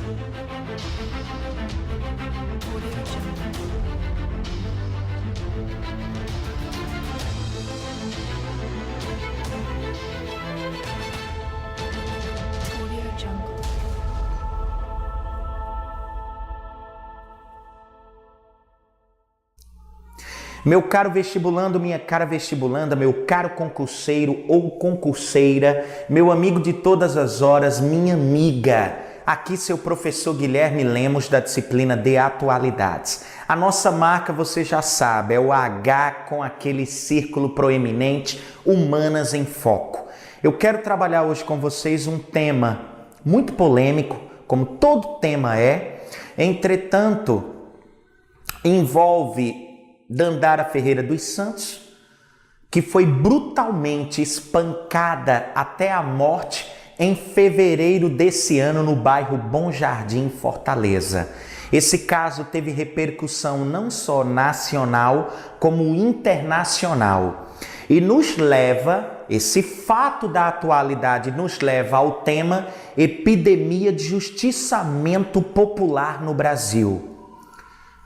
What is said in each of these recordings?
Audio Jungle. Audio Jungle. Meu caro vestibulando, minha cara vestibulanda, meu caro concurseiro ou concurseira, meu amigo de todas as horas, minha amiga, aqui seu professor Guilherme Lemos da disciplina de Atualidades. A nossa marca você já sabe, é o H com aquele círculo proeminente, Humanas em Foco. Eu quero trabalhar hoje com vocês um tema muito polêmico, como todo tema é, entretanto, envolve Dandara Ferreira dos Santos, que foi brutalmente espancada até a morte em fevereiro desse ano no bairro Bom Jardim, Fortaleza. Esse caso teve repercussão não só nacional, como internacional. E nos leva, esse fato da atualidade nos leva ao tema epidemia de justiçamento popular no Brasil.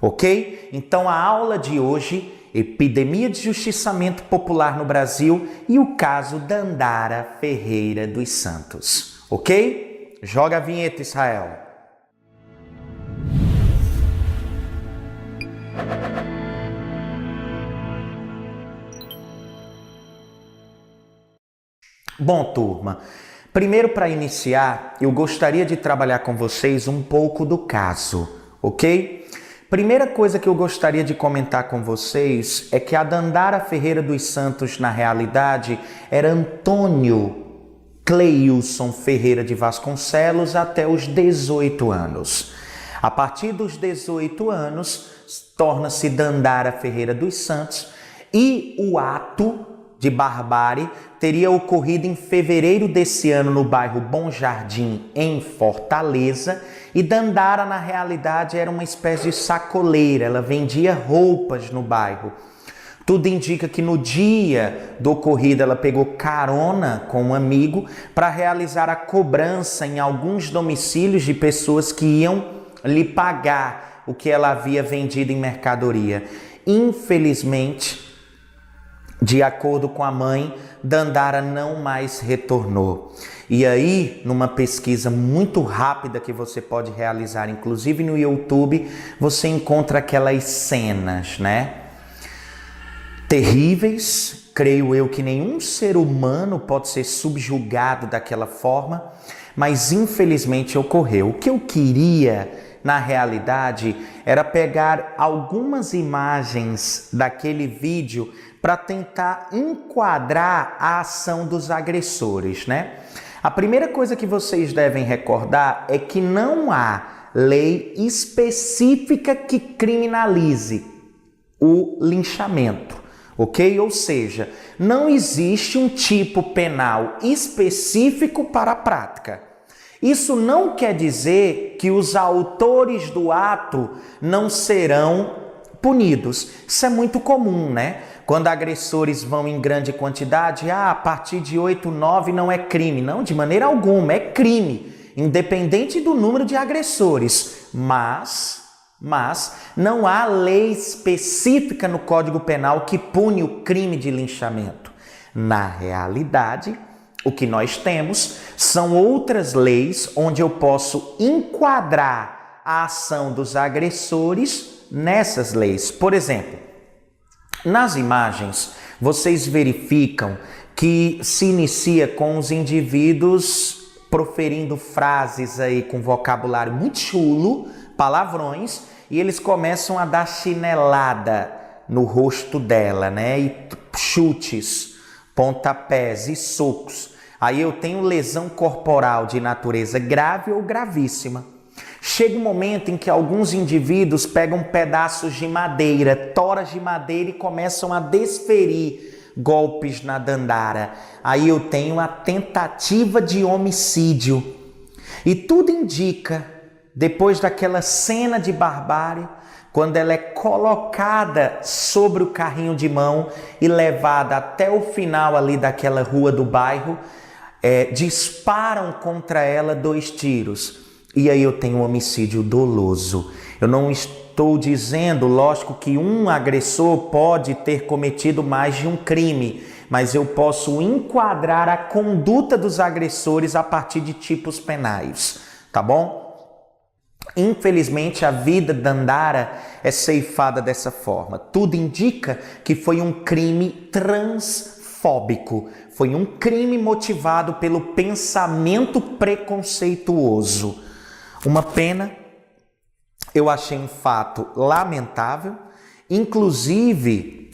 Ok? Então a aula de hoje, epidemia de justiçamento popular no Brasil e o caso Dandara Ferreira dos Santos. Ok? Joga a vinheta, Israel. Bom, turma, primeiro para iniciar, eu gostaria de trabalhar com vocês um pouco do caso, ok? Primeira coisa que eu gostaria de comentar com vocês é que a Dandara Ferreira dos Santos, na realidade, era Antônio Cleilson Ferreira de Vasconcelos até os 18 anos. A partir dos 18 anos, torna-se Dandara Ferreira dos Santos e o ato de barbárie teria ocorrido em fevereiro desse ano no bairro Bom Jardim, em Fortaleza, e Dandara, na realidade, era uma espécie de sacoleira, ela vendia roupas no bairro. Tudo indica que no dia do ocorrido ela pegou carona com um amigo para realizar a cobrança em alguns domicílios de pessoas que iam lhe pagar o que ela havia vendido em mercadoria. Infelizmente, de acordo com a mãe, Dandara não mais retornou. E aí, numa pesquisa muito rápida que você pode realizar, inclusive no YouTube, você encontra aquelas cenas, né? Terríveis, creio eu que nenhum ser humano pode ser subjugado daquela forma, mas infelizmente ocorreu. O que eu queria, na realidade, era pegar algumas imagens daquele vídeo para tentar enquadrar a ação dos agressores, né? A primeira coisa que vocês devem recordar é que não há lei específica que criminalize o linchamento, ok? Ou seja, não existe um tipo penal específico para a prática. Isso não quer dizer que os autores do ato não serão punidos. Isso é muito comum, né? Quando agressores vão em grande quantidade, a partir de 8, 9 não é crime. Não, de maneira alguma, é crime, independente do número de agressores. Mas não há lei específica no Código Penal que pune o crime de linchamento. Na realidade, o que nós temos são outras leis onde eu posso enquadrar a ação dos agressores nessas leis. Por exemplo, nas imagens, vocês verificam que se inicia com os indivíduos proferindo frases aí com vocabulário muito chulo, palavrões, e eles começam a dar chinelada no rosto dela, né? E chutes, pontapés e socos. Aí eu tenho lesão corporal de natureza grave ou gravíssima. Chega um momento em que alguns indivíduos pegam pedaços de madeira, toras de madeira e começam a desferir golpes na Dandara. Aí eu tenho a tentativa de homicídio. E tudo indica, depois daquela cena de barbárie, quando ela é colocada sobre o carrinho de mão e levada até o final ali daquela rua do bairro, disparam contra ela 2 tiros. E aí eu tenho um homicídio doloso. Eu não estou dizendo, lógico, que um agressor pode ter cometido mais de um crime, mas eu posso enquadrar a conduta dos agressores a partir de tipos penais, tá bom? Infelizmente, a vida de Dandara é ceifada dessa forma. Tudo indica que foi um crime transfóbico. Foi um crime motivado pelo pensamento preconceituoso. Uma pena, eu achei um fato lamentável, inclusive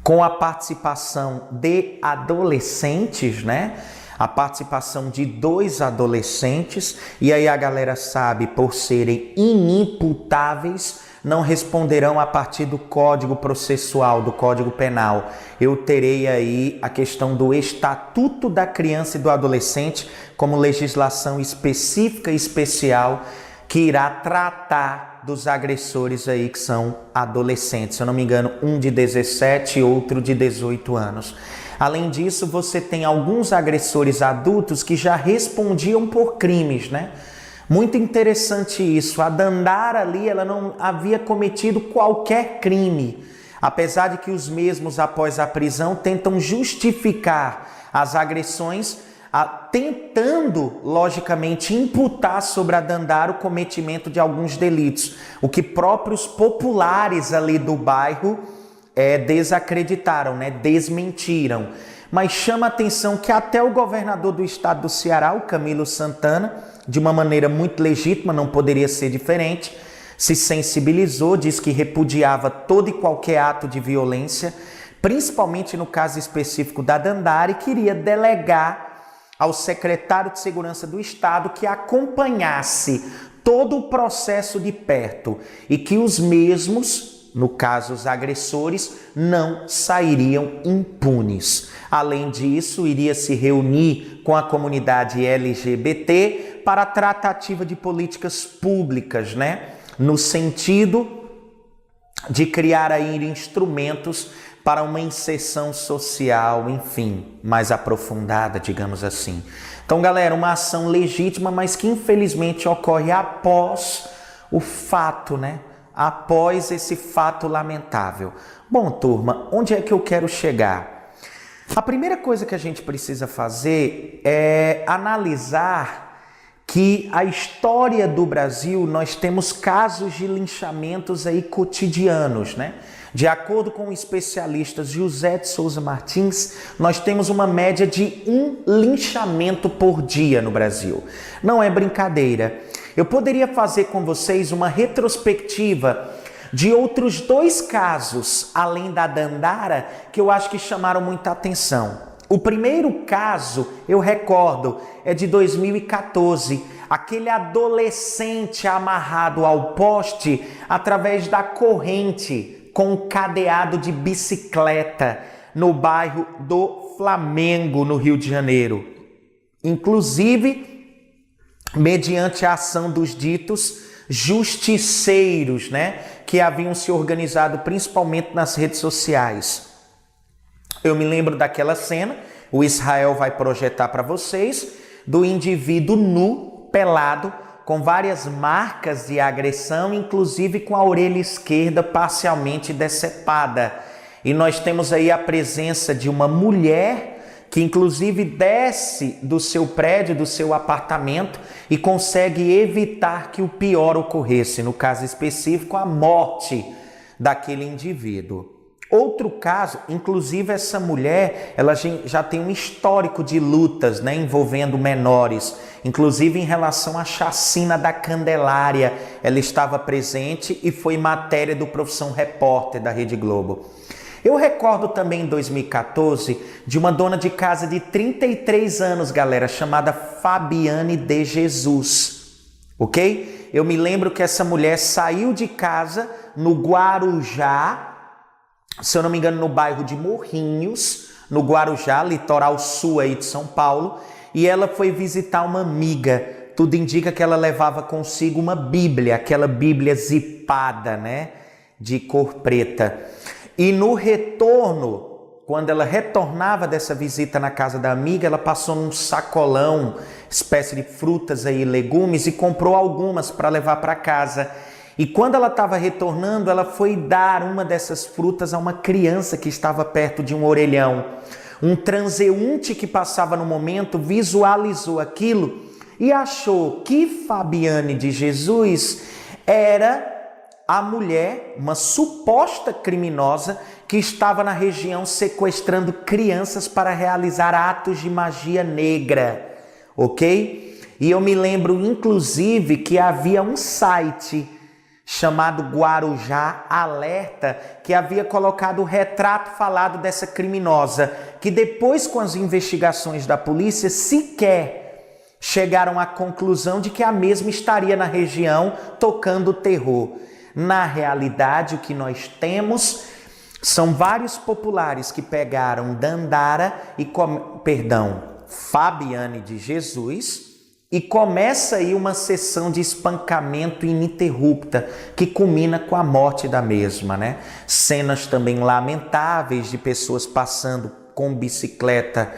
com a participação de adolescentes, né? A participação de 2 adolescentes, e aí a galera sabe, por serem inimputáveis, não responderão a partir do Código Processual, do Código Penal. Eu terei aí a questão do Estatuto da Criança e do Adolescente como legislação específica e especial que irá tratar dos agressores aí que são adolescentes. Se eu não me engano, um de 17 e outro de 18 anos. Além disso, você tem alguns agressores adultos que já respondiam por crimes, né? Muito interessante isso. A Dandara ali, ela não havia cometido qualquer crime, apesar de que os mesmos, após a prisão, tentam justificar as agressões, tentando, logicamente, imputar sobre a Dandara o cometimento de alguns delitos, o que próprios populares ali do bairro desacreditaram, né? Desmentiram. Mas chama a atenção que até o governador do estado do Ceará, o Camilo Santana, de uma maneira muito legítima, não poderia ser diferente, se sensibilizou, diz que repudiava todo e qualquer ato de violência, principalmente no caso específico da Dandara, e queria delegar ao secretário de Segurança do Estado que acompanhasse todo o processo de perto e que os mesmos, no caso os agressores, não sairiam impunes. Além disso, iria se reunir com a comunidade LGBT para a tratativa de políticas públicas, né? No sentido de criar aí instrumentos para uma inserção social, enfim, mais aprofundada, digamos assim. Então, galera, uma ação legítima, mas que infelizmente ocorre após o fato, né? Após esse fato lamentável. Bom, turma, onde é que eu quero chegar? A primeira coisa que a gente precisa fazer é analisar que a história do Brasil, nós temos casos de linchamentos aí cotidianos, né? De acordo com o especialista José de Souza Martins, nós temos uma média de 1 linchamento por dia no Brasil. Não é brincadeira. Eu poderia fazer com vocês uma retrospectiva de outros 2 casos, além da Dandara, que eu acho que chamaram muita atenção. O primeiro caso, eu recordo, é de 2014. Aquele adolescente amarrado ao poste através da corrente com um cadeado de bicicleta no bairro do Flamengo, no Rio de Janeiro. Inclusive, mediante a ação dos ditos justiceiros, né, que haviam se organizado principalmente nas redes sociais. Eu me lembro daquela cena, o Israel vai projetar para vocês, do indivíduo nu, pelado, com várias marcas de agressão, inclusive com a orelha esquerda parcialmente decepada. E nós temos aí a presença de uma mulher que inclusive desce do seu prédio, do seu apartamento e consegue evitar que o pior ocorresse, no caso específico, a morte daquele indivíduo. Outro caso, inclusive essa mulher, ela já tem um histórico de lutas, né, envolvendo menores, inclusive em relação à chacina da Candelária, ela estava presente e foi matéria do Profissão Repórter da Rede Globo. Eu recordo também em 2014 de uma dona de casa de 33 anos, galera, chamada Fabiane de Jesus, ok? Eu me lembro que essa mulher saiu de casa no Guarujá, se eu não me engano, no bairro de Morrinhos, no Guarujá, litoral sul aí de São Paulo, e ela foi visitar uma amiga. Tudo indica que ela levava consigo uma Bíblia, aquela Bíblia zipada, né, de cor preta. E no retorno, quando ela retornava dessa visita na casa da amiga, ela passou num sacolão, espécie de frutas e legumes, e comprou algumas para levar para casa. E quando ela estava retornando, ela foi dar uma dessas frutas a uma criança que estava perto de um orelhão. Um transeunte que passava no momento visualizou aquilo e achou que Fabiane de Jesus era a mulher, uma suposta criminosa, que estava na região sequestrando crianças para realizar atos de magia negra, ok? E eu me lembro, inclusive, que havia um site chamado Guarujá Alerta, que havia colocado o retrato falado dessa criminosa, que depois, com as investigações da polícia, sequer chegaram à conclusão de que a mesma estaria na região tocando terror. Na realidade, o que nós temos são vários populares que pegaram Dandara Fabiane de Jesus, e começa aí uma sessão de espancamento ininterrupta que culmina com a morte da mesma, né? Cenas também lamentáveis de pessoas passando com bicicleta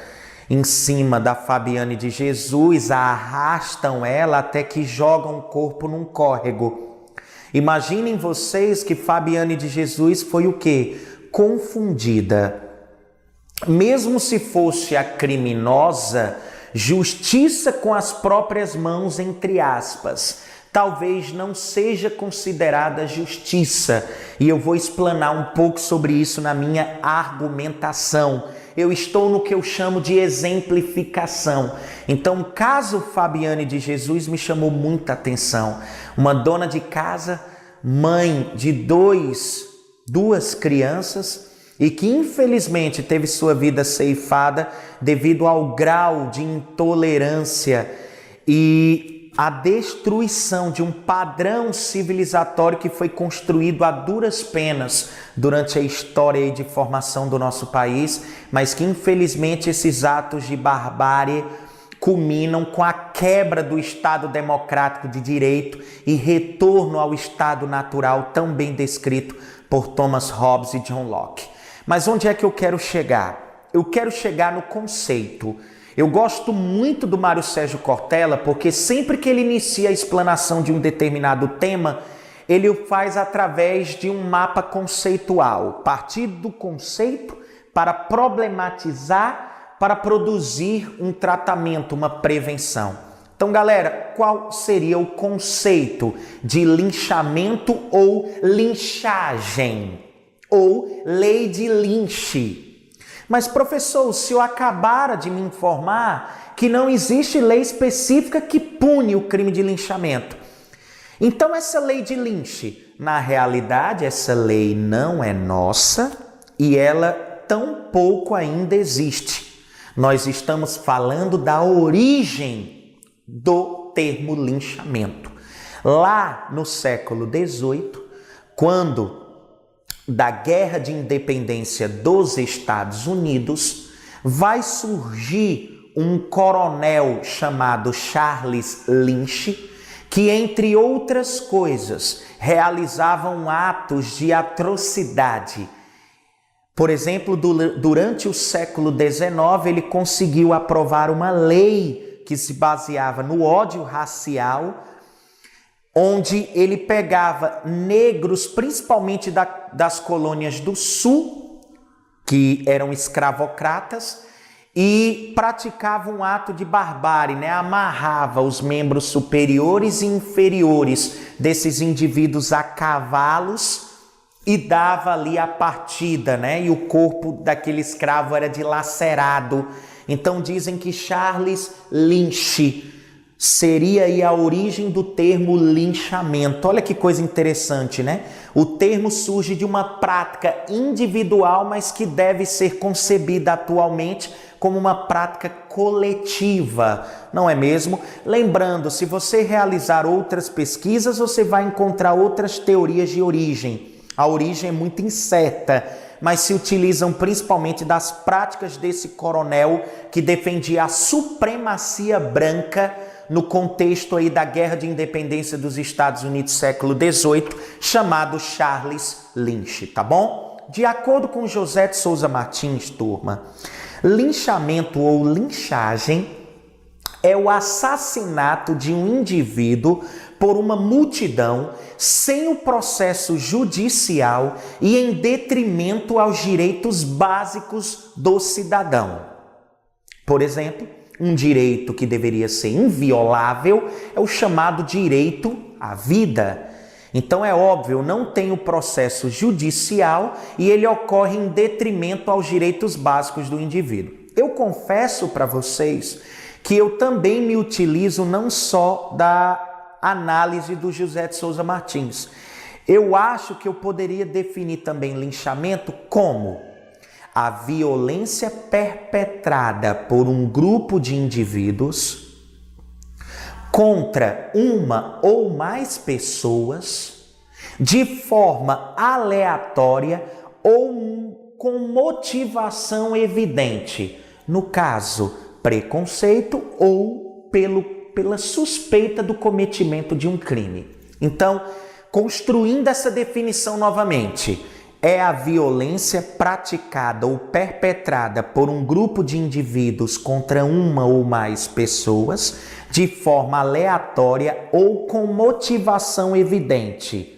em cima da Fabiane de Jesus, arrastam ela até que jogam o corpo num córrego. Imaginem vocês que Fabiane de Jesus foi o quê? Confundida. Mesmo se fosse a criminosa, justiça com as próprias mãos, entre aspas, talvez não seja considerada justiça. E eu vou explanar um pouco sobre isso na minha argumentação. Eu estou no que eu chamo de exemplificação. Então, o caso Fabiane de Jesus me chamou muita atenção. Uma dona de casa, mãe de duas crianças, e que infelizmente teve sua vida ceifada devido ao grau de intolerância e a destruição de um padrão civilizatório que foi construído a duras penas durante a história de formação do nosso país, mas que infelizmente esses atos de barbárie culminam com a quebra do Estado democrático de direito e retorno ao estado natural tão bem descrito por Thomas Hobbes e John Locke. Mas onde é que eu quero chegar? Eu quero chegar no conceito. Eu gosto muito do Mário Sérgio Cortella porque sempre que ele inicia a explanação de um determinado tema, ele o faz através de um mapa conceitual, partindo do conceito para problematizar, para produzir um tratamento, uma prevenção. Então, galera, qual seria o conceito de linchamento ou linchagem? Ou lei de Lynch? Mas, professor, o senhor acabara de me informar que não existe lei específica que pune o crime de linchamento. Então, essa lei de Lynch, na realidade, essa lei não é nossa e ela tampouco ainda existe. Nós estamos falando da origem do termo linchamento. Lá no século XVIII, quando da Guerra de Independência dos Estados Unidos, vai surgir um coronel chamado Charles Lynch, que, entre outras coisas, realizavam atos de atrocidade. Por exemplo, durante o século XIX, ele conseguiu aprovar uma lei que se baseava no ódio racial, onde ele pegava negros, principalmente das colônias do sul, que eram escravocratas, e praticava um ato de barbárie, né? Amarrava os membros superiores e inferiores desses indivíduos a cavalos e dava ali a partida, né? E o corpo daquele escravo era dilacerado. Então dizem que Charles Lynch seria aí a origem do termo linchamento. Olha que coisa interessante, né? O termo surge de uma prática individual, mas que deve ser concebida atualmente como uma prática coletiva, não é mesmo? Lembrando, se você realizar outras pesquisas, você vai encontrar outras teorias de origem. A origem é muito incerta, mas se utilizam principalmente das práticas desse coronel que defendia a supremacia branca no contexto aí da Guerra de Independência dos Estados Unidos, século XVIII, chamado Charles Lynch, tá bom? de acordo com José de Souza Martins, turma, linchamento ou linchagem é o assassinato de um indivíduo por uma multidão sem o processo judicial e em detrimento aos direitos básicos do cidadão. Por exemplo, um direito que deveria ser inviolável é o chamado direito à vida. Então é óbvio, não tem o processo judicial e ele ocorre em detrimento aos direitos básicos do indivíduo. Eu confesso para vocês que eu também me utilizo não só da análise do José de Souza Martins. Eu acho que eu poderia definir também linchamento como a violência perpetrada por um grupo de indivíduos contra uma ou mais pessoas de forma aleatória ou com motivação evidente. No caso, preconceito ou pela suspeita do cometimento de um crime. Então, construindo essa definição novamente, é a violência praticada ou perpetrada por um grupo de indivíduos contra uma ou mais pessoas de forma aleatória ou com motivação evidente,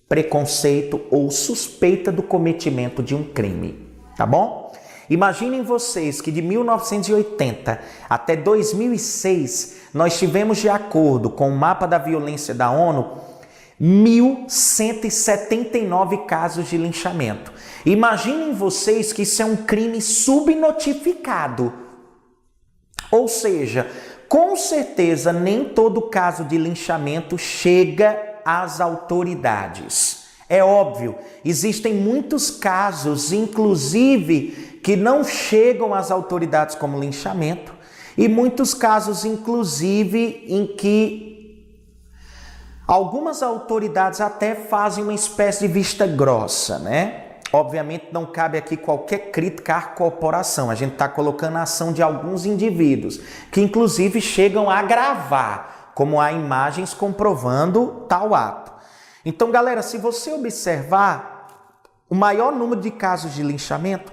preconceito ou suspeita do cometimento de um crime, tá bom? Imaginem vocês que de 1980 até 2006 nós tivemos, de acordo com o mapa da violência da ONU, 1.179 casos de linchamento. Imaginem vocês que isso é um crime subnotificado. Ou seja, com certeza nem todo caso de linchamento chega às autoridades. É óbvio, existem muitos casos, inclusive, que não chegam às autoridades como linchamento, e muitos casos, inclusive, em que algumas autoridades até fazem uma espécie de vista grossa, né? Obviamente não cabe aqui qualquer crítica à corporação. A gente está colocando a ação de alguns indivíduos, que inclusive chegam a gravar, como há imagens comprovando tal ato. Então, galera, se você observar, o maior número de casos de linchamento,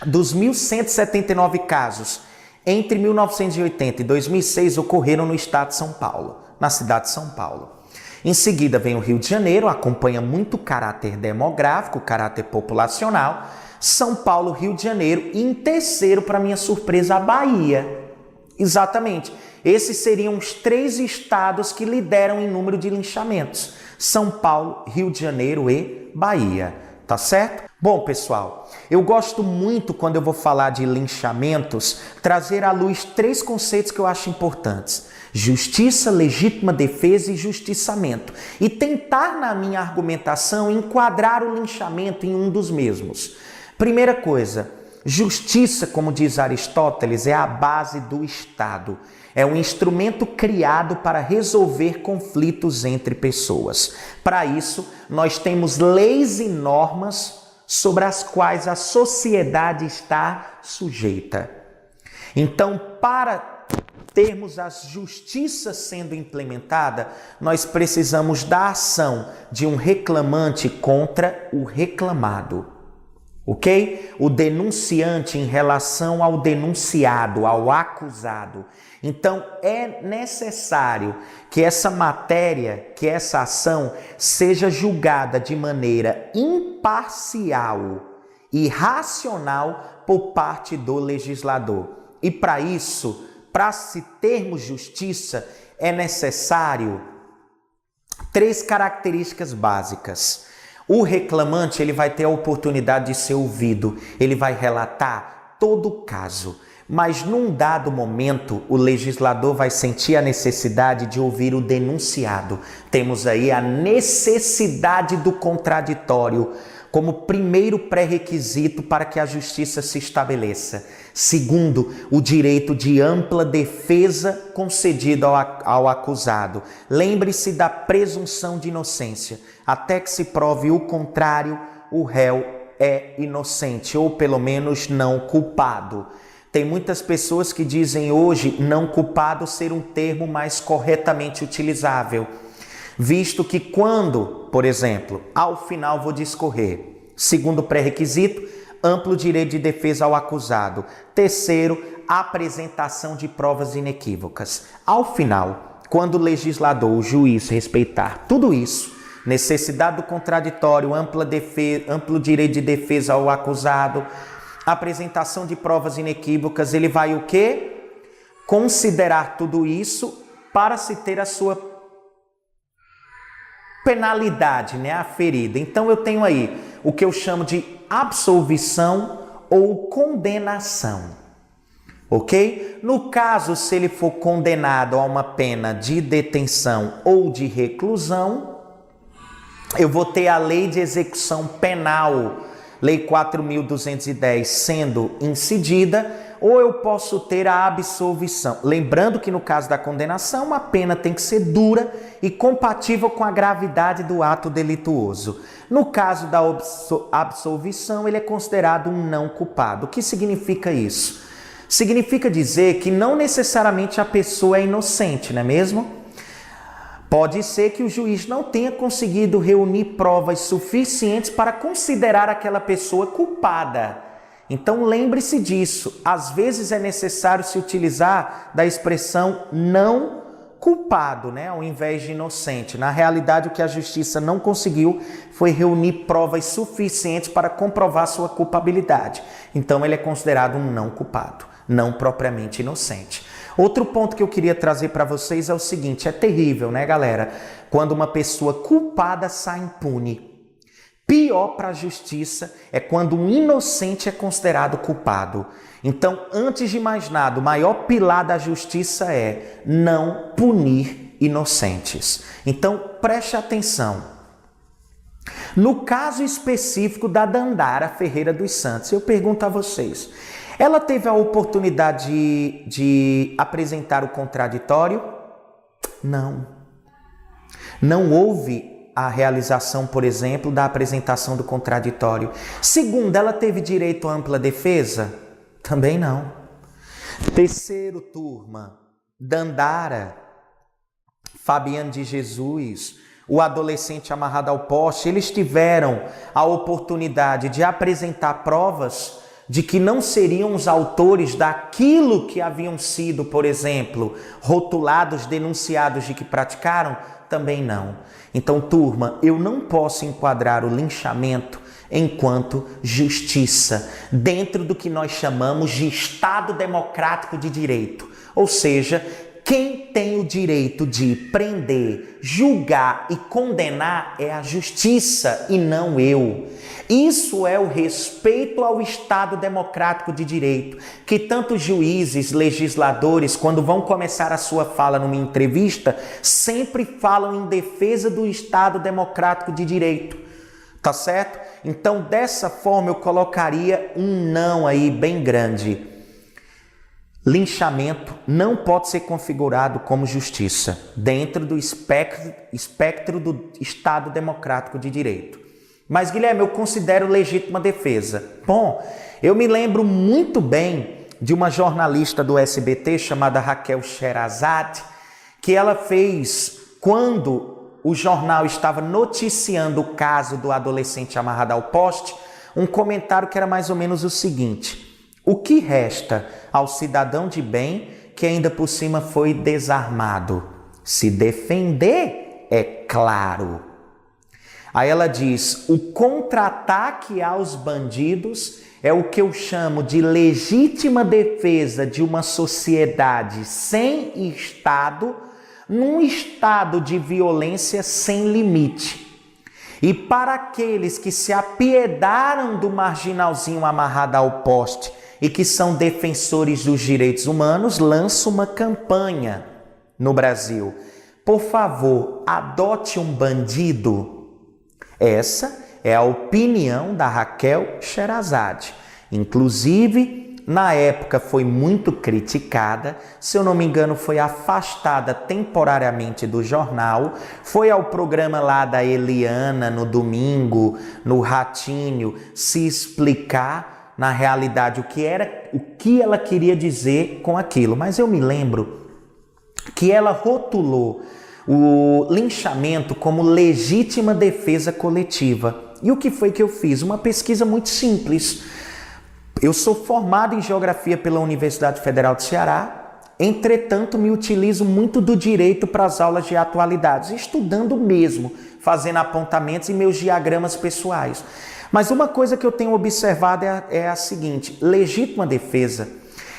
dos 1.179 casos entre 1980 e 2006 ocorreram no estado de São Paulo, na cidade de São Paulo. Em seguida vem o Rio de Janeiro, acompanha muito o caráter demográfico, o caráter populacional, São Paulo, Rio de Janeiro e em terceiro, para minha surpresa, a Bahia. Exatamente, esses seriam os 3 estados que lideram em número de linchamentos: São Paulo, Rio de Janeiro e Bahia, tá certo? Bom, pessoal, eu gosto muito, quando eu vou falar de linchamentos, trazer à luz 3 conceitos que eu acho importantes: justiça, legítima defesa e justiçamento. E tentar, na minha argumentação, enquadrar o linchamento em um dos mesmos. Primeira coisa, justiça, como diz Aristóteles, é a base do Estado. É um instrumento criado para resolver conflitos entre pessoas. Para isso, nós temos leis e normas sobre as quais a sociedade está sujeita. Então, para termos a justiça sendo implementada, nós precisamos da ação de um reclamante contra o reclamado, ok? O denunciante em relação ao denunciado, ao acusado. Então, é necessário que essa matéria, que essa ação seja julgada de maneira imparcial e racional por parte do legislador. E para isso, para se termos justiça, é necessário 3 características básicas. O reclamante, ele vai ter a oportunidade de ser ouvido, ele vai relatar todo o caso. Mas num dado momento, o legislador vai sentir a necessidade de ouvir o denunciado. Temos aí a necessidade do contraditório como primeiro pré-requisito para que a justiça se estabeleça. Segundo, o direito de ampla defesa concedido ao acusado. Lembre-se da presunção de inocência. Até que se prove o contrário, o réu é inocente, ou pelo menos não culpado. Tem muitas pessoas que dizem hoje não culpado ser um termo mais corretamente utilizável, visto que quando, por exemplo, ao final vou discorrer Segundo pré-requisito, amplo direito de defesa ao acusado. Terceiro, apresentação de provas inequívocas. Ao final, quando o legislador, o juiz, respeitar tudo isso, necessidade do contraditório, amplo direito de defesa ao acusado, apresentação de provas inequívocas, ele vai o quê? Considerar tudo isso para se ter a sua penalidade, né, aferida. Então eu tenho aí o que eu chamo de absolvição ou condenação. Ok? No caso, se ele for condenado a uma pena de detenção ou de reclusão, eu vou ter a lei de execução penal, lei 4.210, sendo incidida, ou eu posso ter a absolvição. Lembrando que no caso da condenação, a pena tem que ser dura e compatível com a gravidade do ato delituoso. No caso da absolvição, ele é considerado um não culpado. O que significa isso? Significa dizer que não necessariamente a pessoa é inocente, não é mesmo? Pode ser que o juiz não tenha conseguido reunir provas suficientes para considerar aquela pessoa culpada. Então lembre-se disso. Às vezes é necessário se utilizar da expressão não culpado, né, ao invés de inocente. Na realidade, o que a justiça não conseguiu foi reunir provas suficientes para comprovar sua culpabilidade. Então ele é considerado um não culpado, não propriamente inocente. Outro ponto que eu queria trazer para vocês é o seguinte, é terrível, né, galera? Quando uma pessoa culpada sai impune. Pior para a justiça é quando um inocente é considerado culpado. Então, antes de mais nada, o maior pilar da justiça é não punir inocentes. Então, preste atenção. No caso específico da Dandara Ferreira dos Santos, eu pergunto a vocês, ela teve a oportunidade de apresentar o contraditório? Não. Não houve a realização, por exemplo, da apresentação do contraditório. Segundo, ela teve direito à ampla defesa? Também não. Terceiro, turma, Dandara, Fabiano de Jesus, o adolescente amarrado ao poste, eles tiveram a oportunidade de apresentar provas de que não seriam os autores daquilo que haviam sido, por exemplo, rotulados, denunciados de que praticaram? Também não. Então, turma, eu não posso enquadrar o linchamento enquanto justiça, dentro do que nós chamamos de Estado Democrático de Direito. Ou seja, quem tem o direito de prender, julgar e condenar é a justiça e não eu. Isso é o respeito ao Estado Democrático de Direito, que tanto juízes, legisladores, quando vão começar a sua fala numa entrevista, sempre falam em defesa do Estado Democrático de Direito. Tá certo? Então, dessa forma, eu colocaria um não aí bem grande. Linchamento não pode ser configurado como justiça dentro do espectro do Estado Democrático de Direito. Mas, Guilherme, eu considero legítima defesa. Bom, eu me lembro muito bem de uma jornalista do SBT chamada Raquel Sherazade, que ela fez quando o jornal estava noticiando o caso do adolescente amarrado ao poste, um comentário que era mais ou menos o seguinte: o que resta ao cidadão de bem que ainda por cima foi desarmado? Se defender, é claro. Aí ela diz, o contra-ataque aos bandidos é o que eu chamo de legítima defesa de uma sociedade sem Estado, num estado de violência sem limite. E para aqueles que se apiedaram do marginalzinho amarrado ao poste e que são defensores dos direitos humanos, lanço uma campanha no Brasil. Por favor, adote um bandido. Essa é a opinião da Raquel Sherazade. Inclusive, na época foi muito criticada, se eu não me engano foi afastada temporariamente do jornal, foi ao programa lá da Eliana no domingo, no Ratinho, se explicar na realidade o que ela queria dizer com aquilo. Mas eu me lembro que ela rotulou o linchamento como legítima defesa coletiva. E o que foi que eu fiz? Uma pesquisa muito simples. Eu sou formado em Geografia pela Universidade Federal do Ceará, entretanto me utilizo muito do direito para as aulas de atualidades, estudando mesmo, fazendo apontamentos e meus diagramas pessoais. Mas uma coisa que eu tenho observado é a seguinte: legítima defesa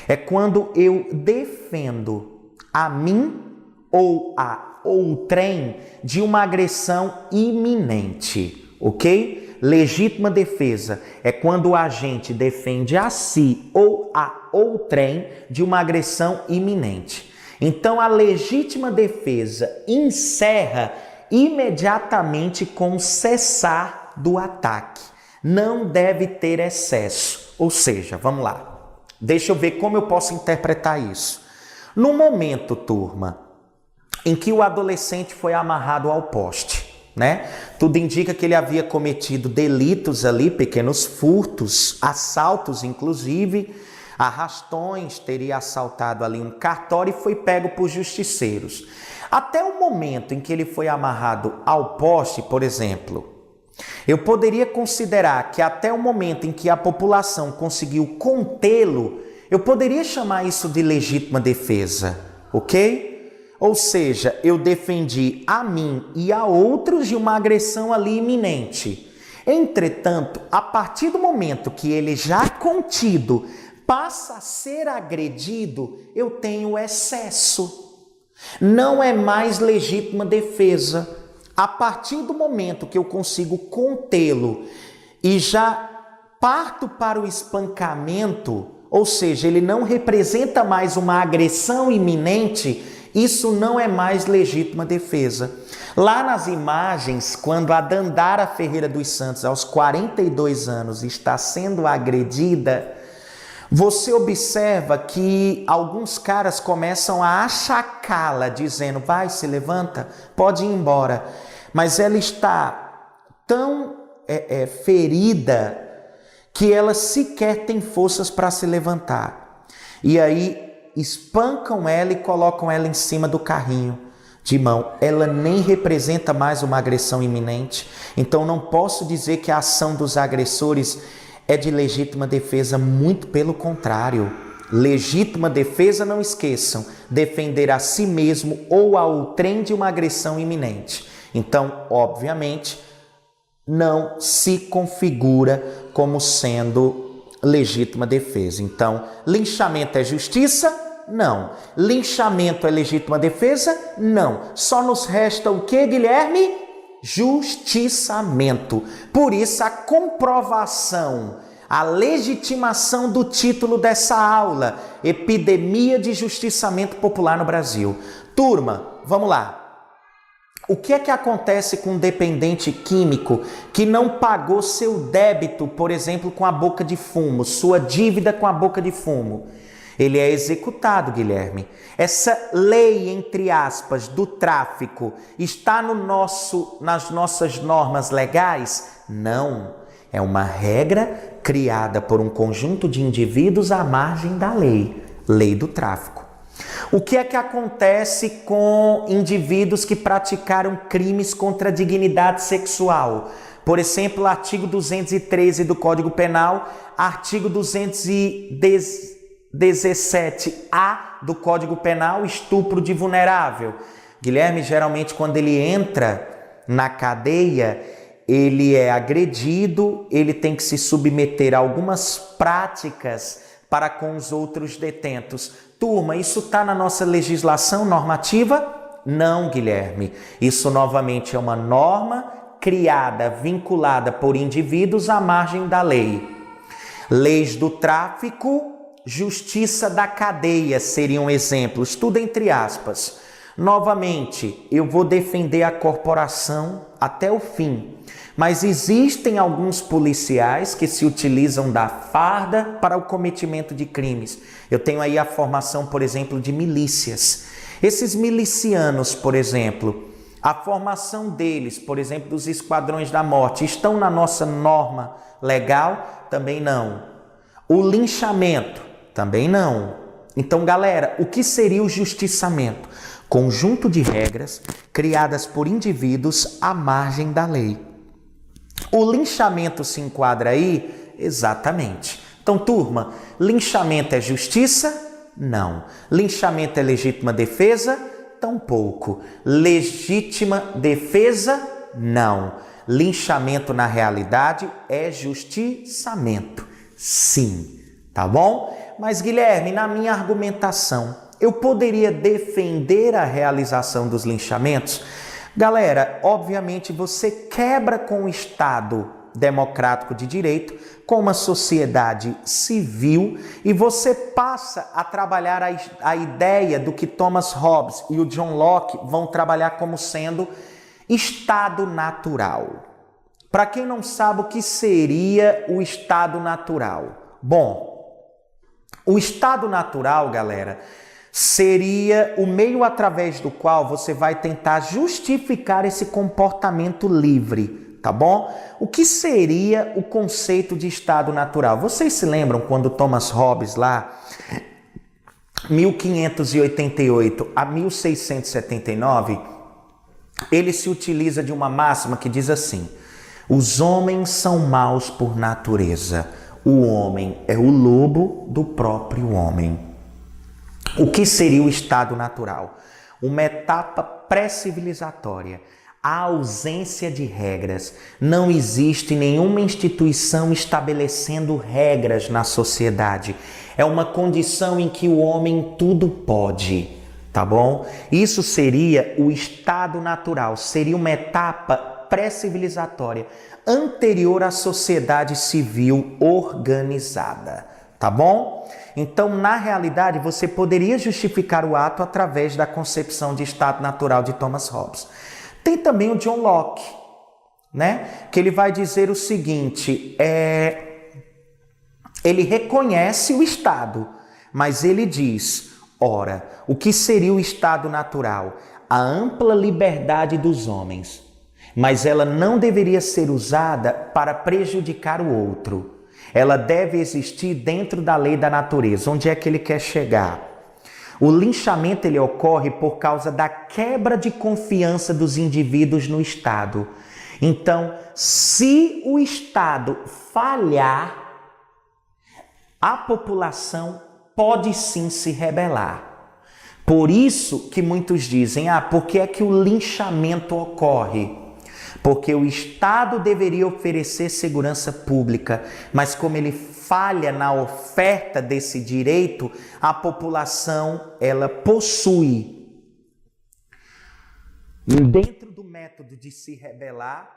é quando eu defendo a mim ou a outrem de uma agressão iminente, ok? Legítima defesa é quando o agente defende a si ou a outrem de uma agressão iminente. Então, a legítima defesa encerra imediatamente com o cessar do ataque. Não deve ter excesso. Ou seja, vamos lá. Deixa eu ver como eu posso interpretar isso. No momento, turma, em que o adolescente foi amarrado ao poste, né? Tudo indica que ele havia cometido delitos ali, pequenos furtos, assaltos inclusive, arrastões, teria assaltado ali um cartório e foi pego por justiceiros. Até o momento em que ele foi amarrado ao poste, por exemplo, eu poderia considerar que até o momento em que a população conseguiu contê-lo, eu poderia chamar isso de legítima defesa, ok? Ou seja, eu defendi a mim e a outros de uma agressão ali iminente. Entretanto, a partir do momento que ele já contido passa a ser agredido, eu tenho excesso. Não é mais legítima defesa. A partir do momento que eu consigo contê-lo e já parto para o espancamento, ou seja, ele não representa mais uma agressão iminente, isso não é mais legítima defesa. Lá nas imagens, quando a Dandara Ferreira dos Santos, aos 42 anos, está sendo agredida, você observa que alguns caras começam a achacá-la, dizendo: vai, se levanta, pode ir embora. Mas ela está tão ferida que ela sequer tem forças para se levantar. E aí espancam ela e colocam ela em cima do carrinho de mão. Ela nem representa mais uma agressão iminente. Então não posso dizer que a ação dos agressores é de legítima defesa, muito pelo contrário. Legítima defesa, não esqueçam, defender a si mesmo ou a outrem de uma agressão iminente. Então, obviamente, não se configura como sendo legítima defesa. Então, linchamento é justiça? Não. Linchamento é legítima defesa? Não. Só nos resta o que, Guilherme? Justiçamento. Por isso, a comprovação, a legitimação do título dessa aula: Epidemia de Justiçamento Popular no Brasil. Turma, vamos lá. O que é que acontece com um dependente químico que não pagou seu débito, por exemplo, com a boca de fumo, sua dívida com a boca de fumo? Ele é executado, Guilherme. Essa lei, entre aspas, do tráfico está nas nossas normas legais? Não. É uma regra criada por um conjunto de indivíduos à margem da lei, lei do tráfico. O que é que acontece com indivíduos que praticaram crimes contra a dignidade sexual? Por exemplo, artigo 213 do Código Penal, artigo 217-A do Código Penal, estupro de vulnerável. Guilherme, geralmente quando ele entra na cadeia, ele é agredido, ele tem que se submeter a algumas práticas para com os outros detentos. Turma, isso está na nossa legislação normativa? Não, Guilherme. Isso novamente é uma norma criada, vinculada por indivíduos à margem da lei. Leis do tráfico, justiça da cadeia seriam exemplos, tudo entre aspas. Novamente, eu vou defender a corporação até o fim, mas existem alguns policiais que se utilizam da farda para o cometimento de crimes. Eu tenho aí a formação, por exemplo, de milícias. Esses milicianos, por exemplo, a formação deles, por exemplo, dos esquadrões da morte, estão na nossa norma legal? Também não. O linchamento? Também não. Então, galera, o que seria o justiçamento? Conjunto de regras criadas por indivíduos à margem da lei. O linchamento se enquadra aí? Exatamente. Então, turma, linchamento é justiça? Não. Linchamento é legítima defesa? Tampouco. Legítima defesa? Não. Linchamento, na realidade, é justiçamento. Sim. Tá bom? Mas, Guilherme, na minha argumentação, eu poderia defender a realização dos linchamentos? Galera, obviamente você quebra com o Estado democrático de direito, com uma sociedade civil, e você passa a trabalhar a ideia do que Thomas Hobbes e o John Locke vão trabalhar como sendo estado natural. Para quem não sabe o que seria o estado natural? Bom, o estado natural, galera, seria o meio através do qual você vai tentar justificar esse comportamento livre, tá bom? O que seria o conceito de estado natural? Vocês se lembram quando Thomas Hobbes, lá, 1588 a 1679, ele se utiliza de uma máxima que diz assim: os homens são maus por natureza. O homem é o lobo do próprio homem. O que seria o estado natural? Uma etapa pré-civilizatória. A ausência de regras. Não existe nenhuma instituição estabelecendo regras na sociedade. É uma condição em que o homem tudo pode, tá bom? Isso seria o estado natural. Seria uma etapa pré-civilizatória, anterior à sociedade civil organizada, tá bom? Então, na realidade, você poderia justificar o ato através da concepção de estado natural de Thomas Hobbes. Tem também o John Locke, né? Que ele vai dizer o seguinte, ele reconhece o estado, mas ele diz, ora, o que seria o estado natural? A ampla liberdade dos homens. Mas ela não deveria ser usada para prejudicar o outro. Ela deve existir dentro da lei da natureza. Onde é que ele quer chegar? O linchamento ele ocorre por causa da quebra de confiança dos indivíduos no Estado. Então, se o Estado falhar, a população pode sim se rebelar. Por isso que muitos dizem, por que é que o linchamento ocorre? Porque o Estado deveria oferecer segurança pública, mas como ele falha na oferta desse direito, a população, ela possui, dentro do método de se rebelar,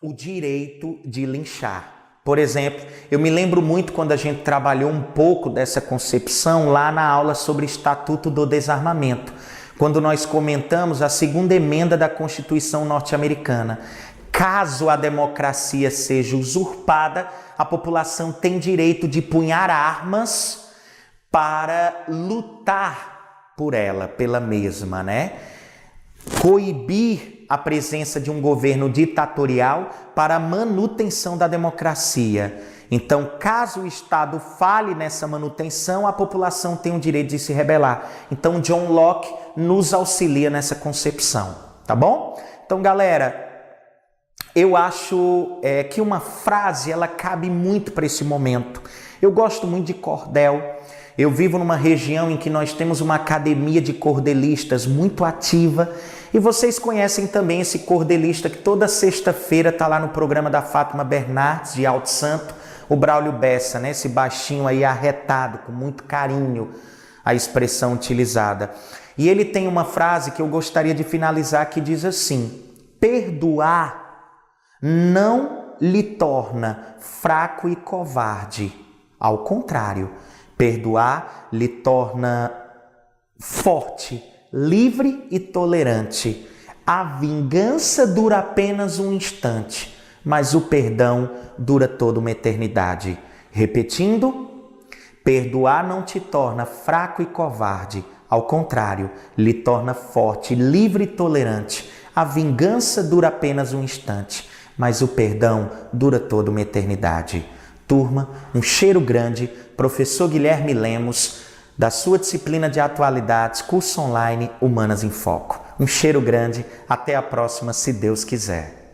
o direito de linchar. Por exemplo, eu me lembro muito quando a gente trabalhou um pouco dessa concepção lá na aula sobre Estatuto do Desarmamento, quando nós comentamos a segunda emenda da Constituição norte-americana. Caso a democracia seja usurpada, a população tem direito de punhar armas para lutar por ela, pela mesma, né? Coibir a presença de um governo ditatorial para a manutenção da democracia. Então, caso o Estado falhe nessa manutenção, a população tem o direito de se rebelar. Então, John Locke nos auxilia nessa concepção, tá bom? Então, galera, eu acho que uma frase, ela cabe muito para esse momento. Eu gosto muito de cordel. Eu vivo numa região em que nós temos uma academia de cordelistas muito ativa. E vocês conhecem também esse cordelista que toda sexta-feira está lá no programa da Fátima Bernardes, de Alto Santo, o Braulio Bessa, né? Esse baixinho aí arretado, com muito carinho, a expressão utilizada. E ele tem uma frase que eu gostaria de finalizar que diz assim: perdoar não lhe torna fraco e covarde. Ao contrário, perdoar lhe torna forte, livre e tolerante. A vingança dura apenas um instante, mas o perdão dura toda uma eternidade. Repetindo, perdoar não te torna fraco e covarde. Ao contrário, lhe torna forte, livre e tolerante. A vingança dura apenas um instante, mas o perdão dura toda uma eternidade. Turma, um cheiro grande, professor Guilherme Lemos, da sua disciplina de atualidades, curso online Humanas em Foco. Um cheiro grande, até a próxima, se Deus quiser.